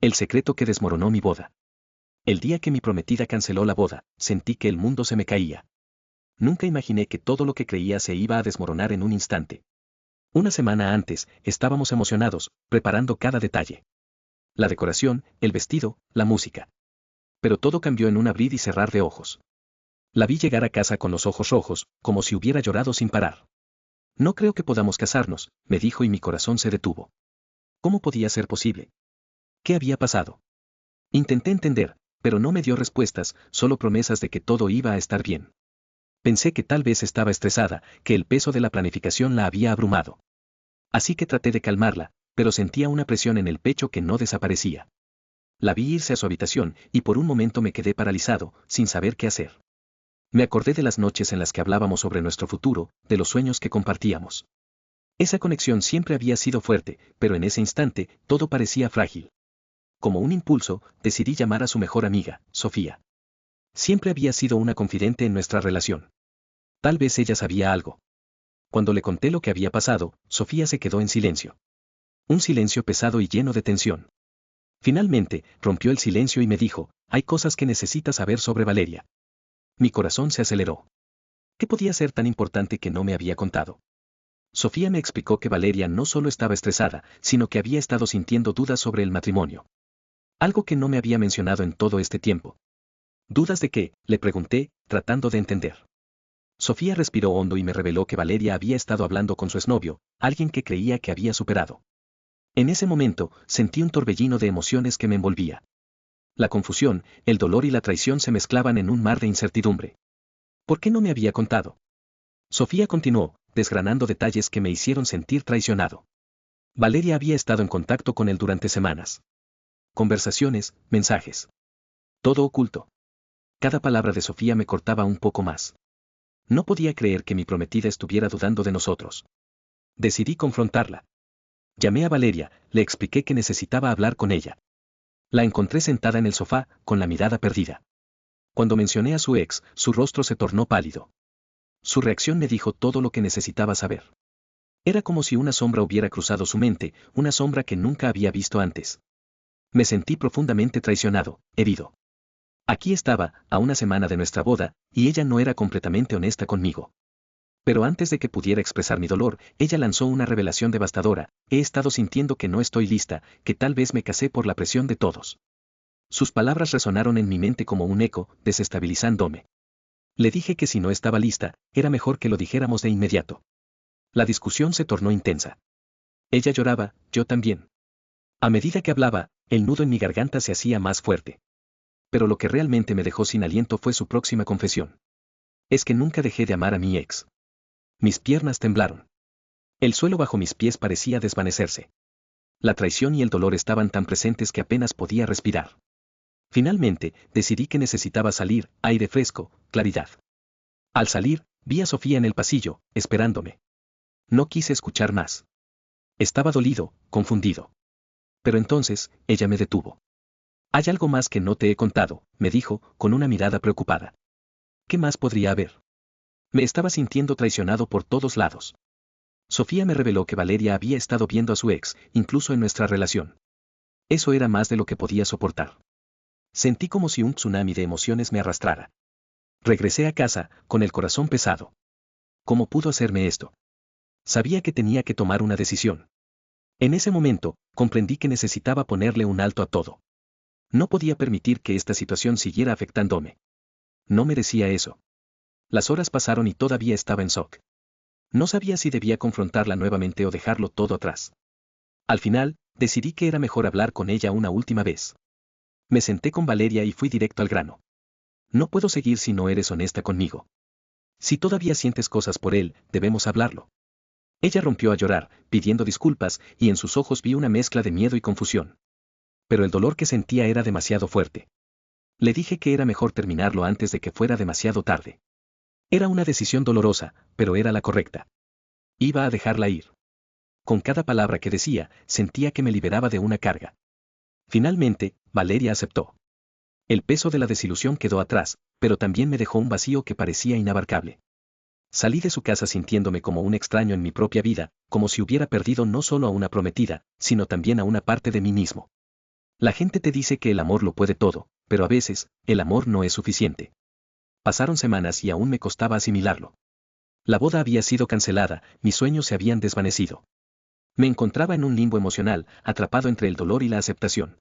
El secreto que desmoronó mi boda. El día que mi prometida canceló la boda, sentí que el mundo se me caía. Nunca imaginé que todo lo que creía se iba a desmoronar en un instante. Una semana antes, estábamos emocionados, preparando cada detalle. La decoración, el vestido, la música. Pero todo cambió en un abrir y cerrar de ojos. La vi llegar a casa con los ojos rojos, como si hubiera llorado sin parar. No creo que podamos casarnos, me dijo y mi corazón se detuvo. ¿Cómo podía ser posible? ¿Qué había pasado? Intenté entender, pero no me dio respuestas, solo promesas de que todo iba a estar bien. Pensé que tal vez estaba estresada, que el peso de la planificación la había abrumado. Así que traté de calmarla, pero sentía una presión en el pecho que no desaparecía. La vi irse a su habitación, y por un momento me quedé paralizado, sin saber qué hacer. Me acordé de las noches en las que hablábamos sobre nuestro futuro, de los sueños que compartíamos. Esa conexión siempre había sido fuerte, pero en ese instante, todo parecía frágil. Como un impulso, decidí llamar a su mejor amiga, Sofía. Siempre había sido una confidente en nuestra relación. Tal vez ella sabía algo. Cuando le conté lo que había pasado, Sofía se quedó en silencio. Un silencio pesado y lleno de tensión. Finalmente, rompió el silencio y me dijo, hay cosas que necesitas saber sobre Valeria. Mi corazón se aceleró. ¿Qué podía ser tan importante que no me había contado? Sofía me explicó que Valeria no solo estaba estresada, sino que había estado sintiendo dudas sobre el matrimonio. Algo que no me había mencionado en todo este tiempo. ¿Dudas de qué?, le pregunté, tratando de entender. Sofía respiró hondo y me reveló que Valeria había estado hablando con su exnovio, alguien que creía que había superado. En ese momento, sentí un torbellino de emociones que me envolvía. La confusión, el dolor y la traición se mezclaban en un mar de incertidumbre. ¿Por qué no me había contado? Sofía continuó, desgranando detalles que me hicieron sentir traicionado. Valeria había estado en contacto con él durante semanas. Conversaciones, mensajes. Todo oculto. Cada palabra de Sofía me cortaba un poco más. No podía creer que mi prometida estuviera dudando de nosotros. Decidí confrontarla. Llamé a Valeria, le expliqué que necesitaba hablar con ella. La encontré sentada en el sofá, con la mirada perdida. Cuando mencioné a su ex, su rostro se tornó pálido. Su reacción me dijo todo lo que necesitaba saber. Era como si una sombra hubiera cruzado su mente, una sombra que nunca había visto antes. Me sentí profundamente traicionado, herido. Aquí estaba, a una semana de nuestra boda, y ella no era completamente honesta conmigo. Pero antes de que pudiera expresar mi dolor, ella lanzó una revelación devastadora: he estado sintiendo que no estoy lista, que tal vez me casé por la presión de todos. Sus palabras resonaron en mi mente como un eco, desestabilizándome. Le dije que si no estaba lista, era mejor que lo dijéramos de inmediato. La discusión se tornó intensa. Ella lloraba, yo también. A medida que hablaba, el nudo en mi garganta se hacía más fuerte. Pero lo que realmente me dejó sin aliento fue su próxima confesión. Es que nunca dejé de amar a mi ex. Mis piernas temblaron. El suelo bajo mis pies parecía desvanecerse. La traición y el dolor estaban tan presentes que apenas podía respirar. Finalmente, decidí que necesitaba salir, aire fresco, claridad. Al salir, vi a Sofía en el pasillo, esperándome. No quise escuchar más. Estaba dolido, confundido. Pero entonces, ella me detuvo. Hay algo más que no te he contado, me dijo, con una mirada preocupada. ¿Qué más podría haber? Me estaba sintiendo traicionado por todos lados. Sofía me reveló que Valeria había estado viendo a su ex, incluso en nuestra relación. Eso era más de lo que podía soportar. Sentí como si un tsunami de emociones me arrastrara. Regresé a casa, con el corazón pesado. ¿Cómo pudo hacerme esto? Sabía que tenía que tomar una decisión. En ese momento, comprendí que necesitaba ponerle un alto a todo. No podía permitir que esta situación siguiera afectándome. No merecía eso. Las horas pasaron y todavía estaba en shock. No sabía si debía confrontarla nuevamente o dejarlo todo atrás. Al final, decidí que era mejor hablar con ella una última vez. Me senté con Valeria y fui directo al grano. No puedo seguir si no eres honesta conmigo. Si todavía sientes cosas por él, debemos hablarlo. Ella rompió a llorar, pidiendo disculpas, y en sus ojos vi una mezcla de miedo y confusión. Pero el dolor que sentía era demasiado fuerte. Le dije que era mejor terminarlo antes de que fuera demasiado tarde. Era una decisión dolorosa, pero era la correcta. Iba a dejarla ir. Con cada palabra que decía, sentía que me liberaba de una carga. Finalmente, Valeria aceptó. El peso de la desilusión quedó atrás, pero también me dejó un vacío que parecía inabarcable. Salí de su casa sintiéndome como un extraño en mi propia vida, como si hubiera perdido no solo a una prometida, sino también a una parte de mí mismo. La gente te dice que el amor lo puede todo, pero a veces, el amor no es suficiente. Pasaron semanas y aún me costaba asimilarlo. La boda había sido cancelada, mis sueños se habían desvanecido. Me encontraba en un limbo emocional, atrapado entre el dolor y la aceptación.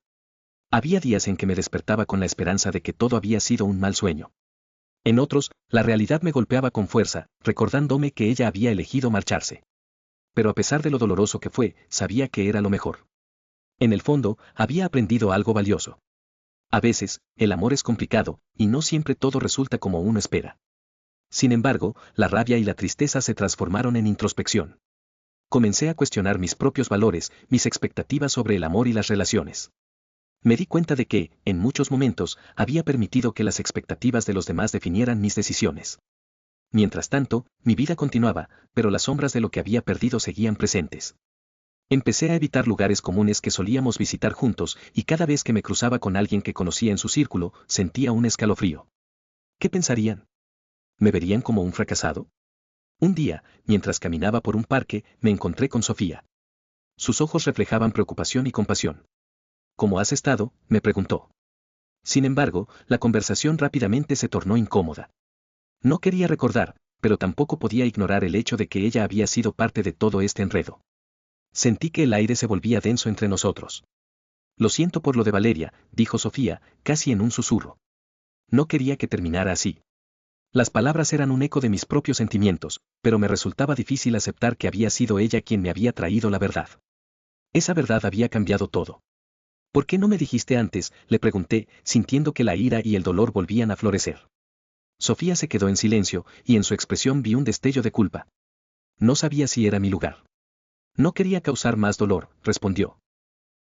Había días en que me despertaba con la esperanza de que todo había sido un mal sueño. En otros, la realidad me golpeaba con fuerza, recordándome que ella había elegido marcharse. Pero a pesar de lo doloroso que fue, sabía que era lo mejor. En el fondo, había aprendido algo valioso. A veces, el amor es complicado, y no siempre todo resulta como uno espera. Sin embargo, la rabia y la tristeza se transformaron en introspección. Comencé a cuestionar mis propios valores, mis expectativas sobre el amor y las relaciones. Me di cuenta de que, en muchos momentos, había permitido que las expectativas de los demás definieran mis decisiones. Mientras tanto, mi vida continuaba, pero las sombras de lo que había perdido seguían presentes. Empecé a evitar lugares comunes que solíamos visitar juntos, y cada vez que me cruzaba con alguien que conocía en su círculo, sentía un escalofrío. ¿Qué pensarían? ¿Me verían como un fracasado? Un día, mientras caminaba por un parque, me encontré con Sofía. Sus ojos reflejaban preocupación y compasión. ¿Cómo has estado?, me preguntó. Sin embargo, la conversación rápidamente se tornó incómoda. No quería recordar, pero tampoco podía ignorar el hecho de que ella había sido parte de todo este enredo. Sentí que el aire se volvía denso entre nosotros. Lo siento por lo de Valeria, dijo Sofía, casi en un susurro. No quería que terminara así. Las palabras eran un eco de mis propios sentimientos, pero me resultaba difícil aceptar que había sido ella quien me había traído la verdad. Esa verdad había cambiado todo. ¿Por qué no me dijiste antes?, le pregunté, sintiendo que la ira y el dolor volvían a florecer. Sofía se quedó en silencio, y en su expresión vi un destello de culpa. No sabía si era mi lugar. No quería causar más dolor, respondió.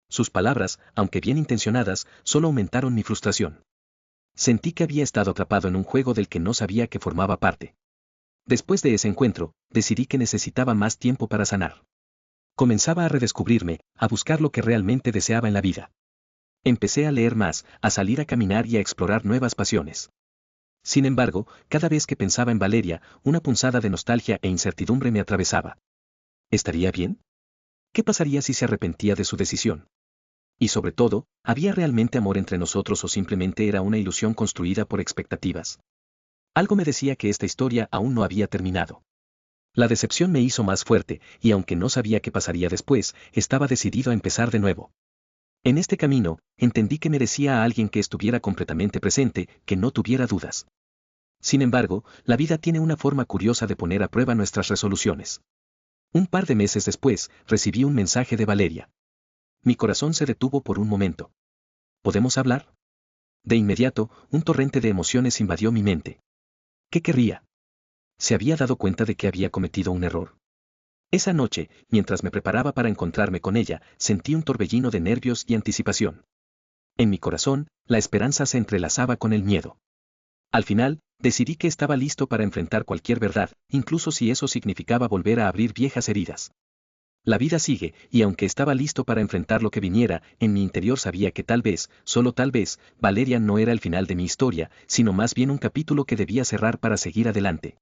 Sus palabras, aunque bien intencionadas, solo aumentaron mi frustración. Sentí que había estado atrapado en un juego del que no sabía que formaba parte. Después de ese encuentro, decidí que necesitaba más tiempo para sanar. Comenzaba a redescubrirme, a buscar lo que realmente deseaba en la vida. Empecé a leer más, a salir a caminar y a explorar nuevas pasiones. Sin embargo, cada vez que pensaba en Valeria, una punzada de nostalgia e incertidumbre me atravesaba. ¿Estaría bien? ¿Qué pasaría si se arrepentía de su decisión? Y sobre todo, ¿había realmente amor entre nosotros o simplemente era una ilusión construida por expectativas? Algo me decía que esta historia aún no había terminado. La decepción me hizo más fuerte, y aunque no sabía qué pasaría después, estaba decidido a empezar de nuevo. En este camino, entendí que merecía a alguien que estuviera completamente presente, que no tuviera dudas. Sin embargo, la vida tiene una forma curiosa de poner a prueba nuestras resoluciones. Un par de meses después, recibí un mensaje de Valeria. Mi corazón se detuvo por un momento. ¿Podemos hablar? De inmediato, un torrente de emociones invadió mi mente. ¿Qué querría? ¿Se había dado cuenta de que había cometido un error? Esa noche, mientras me preparaba para encontrarme con ella, sentí un torbellino de nervios y anticipación. En mi corazón, la esperanza se entrelazaba con el miedo. Al final, decidí que estaba listo para enfrentar cualquier verdad, incluso si eso significaba volver a abrir viejas heridas. La vida sigue, y aunque estaba listo para enfrentar lo que viniera, en mi interior sabía que tal vez, solo tal vez, Valeria no era el final de mi historia, sino más bien un capítulo que debía cerrar para seguir adelante.